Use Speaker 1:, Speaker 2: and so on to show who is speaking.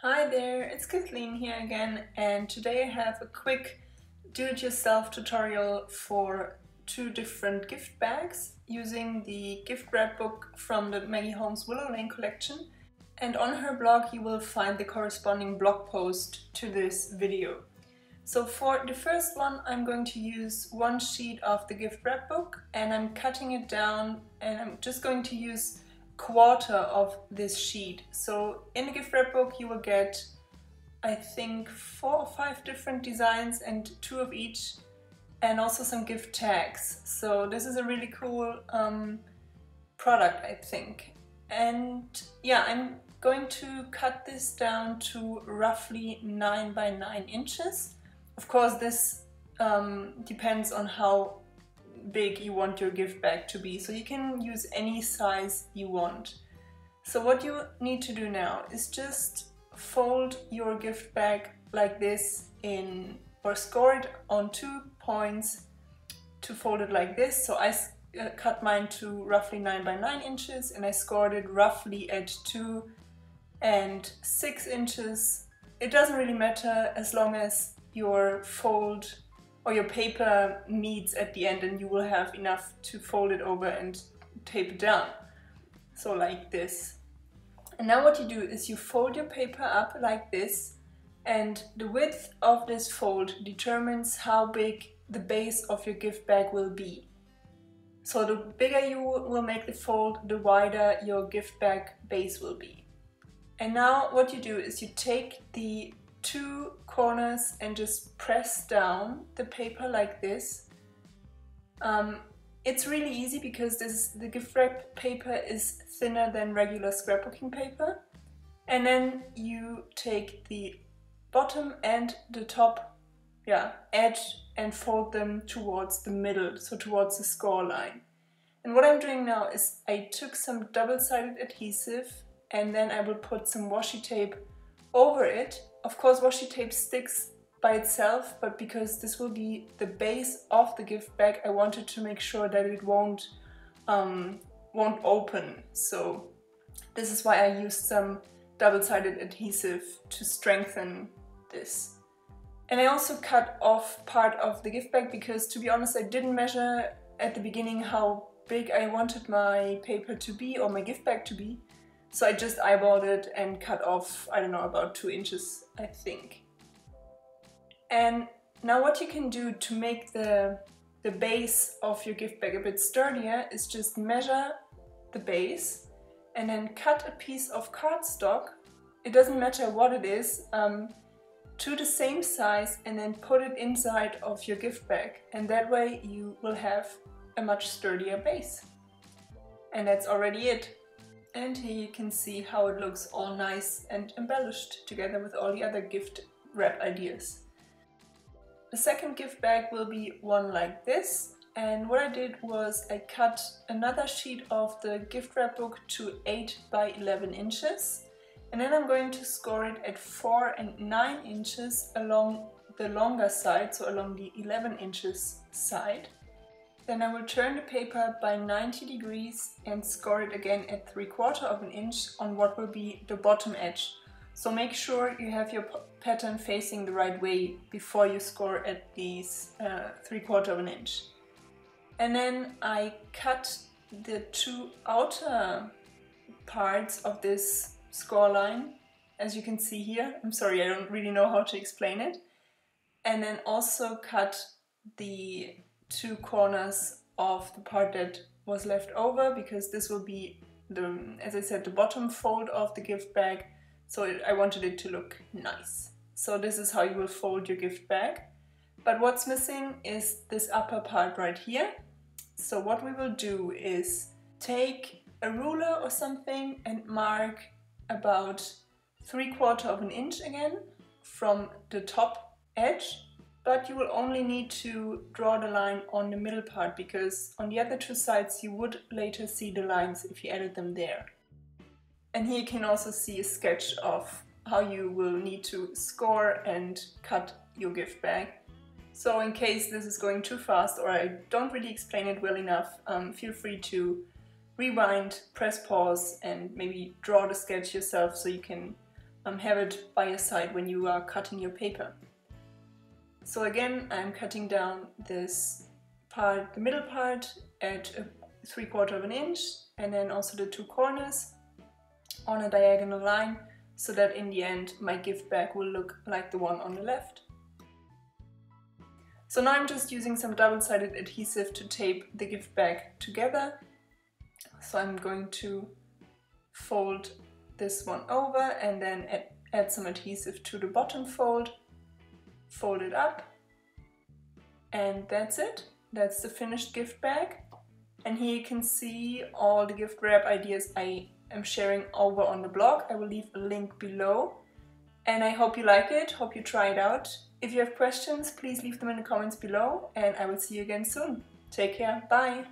Speaker 1: Hi there, it's Kathleen here again, and today I have a quick do-it-yourself tutorial for two different gift bags using the gift wrap book from the Maggie Holmes Willow Lane collection. And on her blog you will find the corresponding blog post to this video. So for the first one I'm going to use one sheet of the gift wrap book and I'm cutting it down, and I'm just going to use quarter of this sheet. So in the gift wrap book you will get, I think, 4 or 5 different designs and 2 of each, and also some gift tags. So this is a really cool product, I think. And yeah, I'm going to cut this down to roughly 9 by 9 inches. Of course this depends on how big you want your gift bag to be, so you can use any size you want. So what you need to do now is just fold your gift bag like this or score it on 2 points to fold it like this. So I cut mine to roughly 9 by 9 inches and I scored it roughly at 2 and 6 inches. It doesn't really matter as long as your fold or your paper meets at the end and you will have enough to fold it over and tape it down. So like this. And now what you do is you fold your paper up like this, and the width of this fold determines how big the base of your gift bag will be. So the bigger you will make the fold, the wider your gift bag base will be. And now what you do is you take the 2 corners and just press down the paper like this. It's really easy because the gift wrap paper is thinner than regular scrapbooking paper. And then you take the bottom and the top edge and fold them towards the middle, so towards the score line. And what I'm doing now is I took some double-sided adhesive and then I will put some washi tape over it. Of course washi tape sticks by itself, but because this will be the base of the gift bag, I wanted to make sure that it won't open. So this is why I used some double-sided adhesive to strengthen this. And I also cut off part of the gift bag because, to be honest, I didn't measure at the beginning how big I wanted my paper to be or my gift bag to be. So I just eyeballed it and cut off, I don't know, about 2 inches, I think. And now what you can do to make the base of your gift bag a bit sturdier is just measure the base and then cut a piece of cardstock, it doesn't matter what it is, to the same size, and then put it inside of your gift bag. And that way you will have a much sturdier base. And that's already it. And here you can see how it looks all nice and embellished together with all the other gift wrap ideas. The second gift bag will be one like this, and what I did was I cut another sheet of the gift wrap book to 8 by 11 inches, and then I'm going to score it at 4 and 9 inches along the longer side, so along the 11 inches side. Then I will turn the paper by 90 degrees and score it again at 3/4 of an inch on what will be the bottom edge. So make sure you have your pattern facing the right way before you score at these 3/4 of an inch. And then I cut the 2 outer parts of this score line, as you can see here. I'm sorry, I don't really know how to explain it. And then also cut the 2 corners of the part that was left over, because this will be as I said, the bottom fold of the gift bag. So I wanted it to look nice. So this is how you will fold your gift bag. But what's missing is this upper part right here. So what we will do is take a ruler or something and mark about 3/4 of an inch again from the top edge. But you will only need to draw the line on the middle part, because on the other 2 sides you would later see the lines if you added them there. And here you can also see a sketch of how you will need to score and cut your gift bag. So in case this is going too fast or I don't really explain it well enough, feel free to rewind, press pause and maybe draw the sketch yourself so you can have it by your side when you are cutting your paper. So again, I'm cutting down this part, the middle part, at 3/4 inch, and then also the 2 corners on a diagonal line, so that in the end my gift bag will look like the one on the left. So now I'm just using some double-sided adhesive to tape the gift bag together. So I'm going to fold this one over and then add some adhesive to the bottom fold, fold it up, and that's it. That's the finished gift bag. And here you can see all the gift wrap ideas I am sharing over on the blog. I will leave a link below. And I hope you like it, hope you try it out. If you have questions, please leave them in the comments below, and I will see you again soon. Take care, bye!